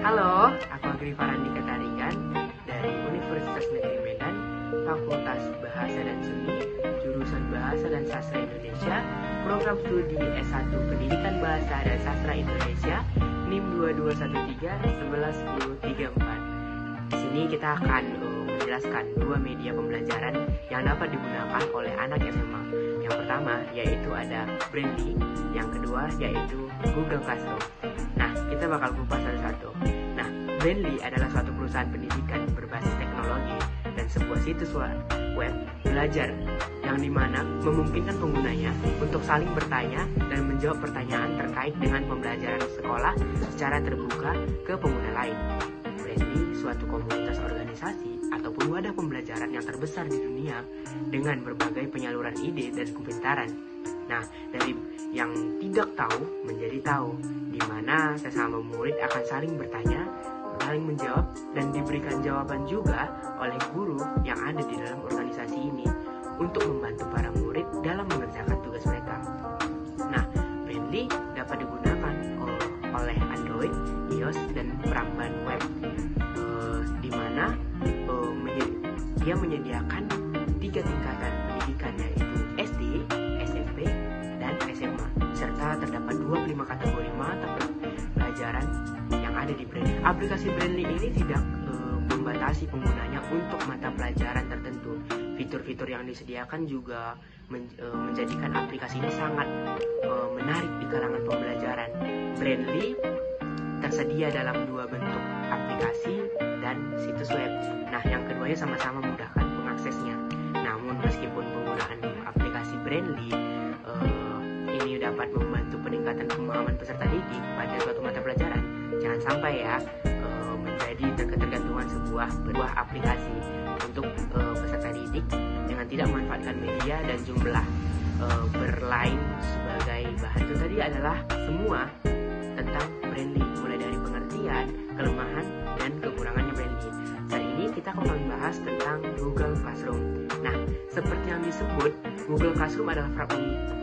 Halo, aku Agri Farandika Tarigan dari Universitas Negeri Medan, Fakultas Bahasa dan Seni, jurusan Bahasa dan Sastra Indonesia, program studi S1 Pendidikan Bahasa dan Sastra Indonesia, NIM 2213-111034. Di sini kita akan menjelaskan dua media pembelajaran yang dapat digunakan oleh anak SMA. Yang pertama yaitu ada Brainly, yang kedua yaitu Google Classroom. Nah, kita bakal kupas satu-satu. Nah, Brainly adalah suatu perusahaan pendidikan berbasis teknologi dan sebuah situs web belajar yang dimana memungkinkan penggunanya untuk saling bertanya dan menjawab pertanyaan terkait dengan pembelajaran sekolah secara terbuka ke pengguna lain. Brainly suatu komunitas organisasi ataupun wadah pembelajaran yang terbesar di dunia dengan berbagai penyaluran ide dan kepintaran. Nah, dari yang tidak tahu menjadi tahu, di mana sesama murid akan saling bertanya, saling menjawab, dan diberikan jawaban juga oleh guru yang ada di dalam organisasi ini untuk membantu para murid dalam mengerjakan tugas mereka. Nah, Brainly dapat digunakan oleh Android, iOS, dan peramban web, di mana dia menyediakan 3 tingkatan pendidikan, yaitu SD, SMP, dan SMA, serta terdapat 25 kategori mata pelajaran yang ada di Brainly. Aplikasi Brainly ini tidak membatasi penggunanya untuk mata pelajaran tertentu. Fitur-fitur yang disediakan juga menjadikan aplikasi ini sangat menarik di kalangan pembelajaran. Brainly tersedia dalam 2 bentuk, aplikasi dan situs web. Nah, yang keduanya sama-sama memudahkan pengaksesnya. Namun meskipun penggunaan aplikasi Brainly ini dapat membantu peningkatan pemahaman peserta didik pada suatu mata pelajaran, jangan sampai menjadi ketergantungan sebuah aplikasi untuk peserta didik dengan tidak memanfaatkan media dan jumlah berlain sebagai bahan. Itu tadi adalah semua tentang Brainly, mulai dari pengertian, kelemahan, dan kekurangannya Brainly. Saat ini kita akan membahas tentang Google Classroom. Nah, seperti yang disebut, Google Classroom adalah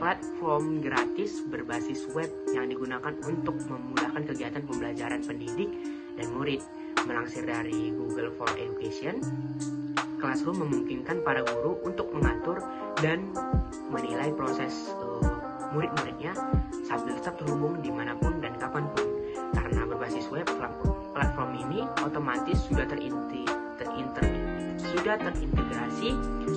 platform gratis berbasis web yang digunakan untuk memudahkan kegiatan pembelajaran pendidik dan murid. Melansir dari Google for Education, Classroom memungkinkan para guru untuk mengatur dan menilai proses murid-muridnya sambil tetap terhubung dimanapun dan kapanpun. Karena berbasis web, platform ini otomatis sudah terintegrasi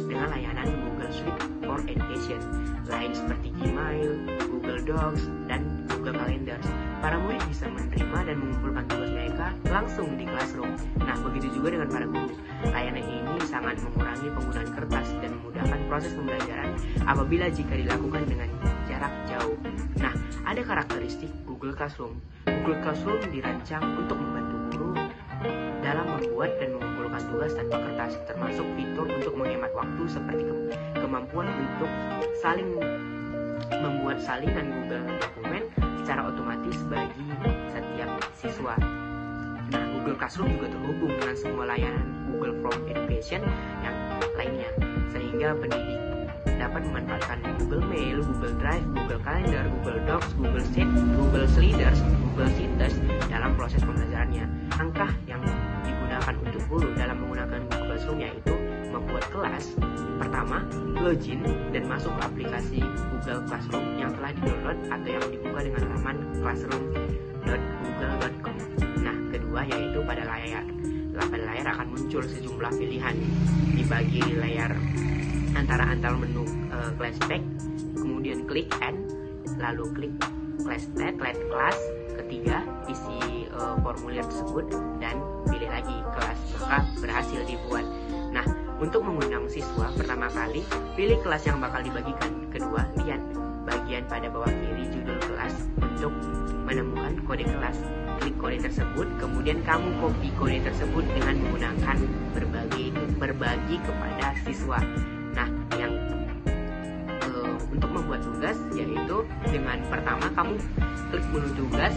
dengan layanan Google Suite for Education lain seperti Gmail, Google Docs, dan Google Calendar. Para murid bisa menerima dan mengumpulkan tugas mereka langsung di Classroom. Nah, begitu juga dengan para guru. Layanan ini sangat mengurangi penggunaan kertas dan memudahkan proses pembelajaran apabila jika dilakukan dengan jarak jauh. Nah, ada karakteristik Google Classroom. Google Classroom dirancang untuk membantu guru dalam membuat dan mengumpulkan tugas tanpa kertas, termasuk fitur untuk menghemat waktu seperti kemampuan untuk saling membuat salinan Google dokumen secara otomatis bagi setiap siswa. Nah, Google Classroom juga terhubung dengan semua layanan Google for Education yang lainnya, sehingga pendidik dapat memanfaatkan Google Mail, Google Drive, Google Calendar, Google Docs, Google Sheet, Google Sliders, Google Sheets dalam proses pembelajarannya. Langkah yang digunakan untuk guru dalam menggunakan Google Classroom yaitu membuat kelas. Pertama, login dan masuk ke aplikasi Google Classroom yang telah di-download atau yang dibuka dengan laman classroom.google.com. Nah, kedua yaitu pada layar akan muncul sejumlah pilihan dibagi layar antara menu classpack, kemudian klik Add, lalu klik class, ketiga isi formulir tersebut dan pilih lagi kelas, maka berhasil dibuat. Nah, untuk mengundang siswa, pertama kali pilih kelas yang bakal dibagikan. Kedua, lihat bagian pada bawah kiri judul kelas untuk menemukan kode kelas. Klik kode tersebut, kemudian kamu copy kode tersebut dengan menggunakan berbagi kepada siswa. Nah, yang untuk membuat tugas yaitu dengan pertama kamu klik menu tugas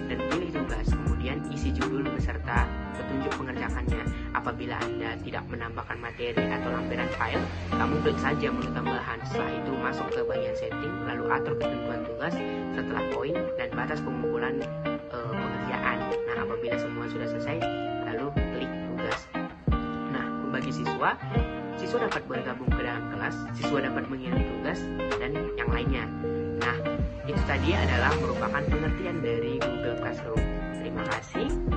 dan pilih tugas, kemudian isi judul beserta petunjuk mengerjakannya. Apabila Anda tidak menambahkan materi atau lampiran file, kamu klik saja menu tambahan. Setelah itu masuk ke bagian setting, lalu atur ketentuan tugas setelah poin dan batas pengumpulan pengerjaan. Nah, apabila semua sudah selesai, lalu klik tugas. Nah, bagi siswa dapat bergabung ke dalam kelas, siswa dapat mengirim tugas, dan yang lainnya. Nah, itu tadi adalah merupakan pengertian dari Google Classroom. Terima kasih.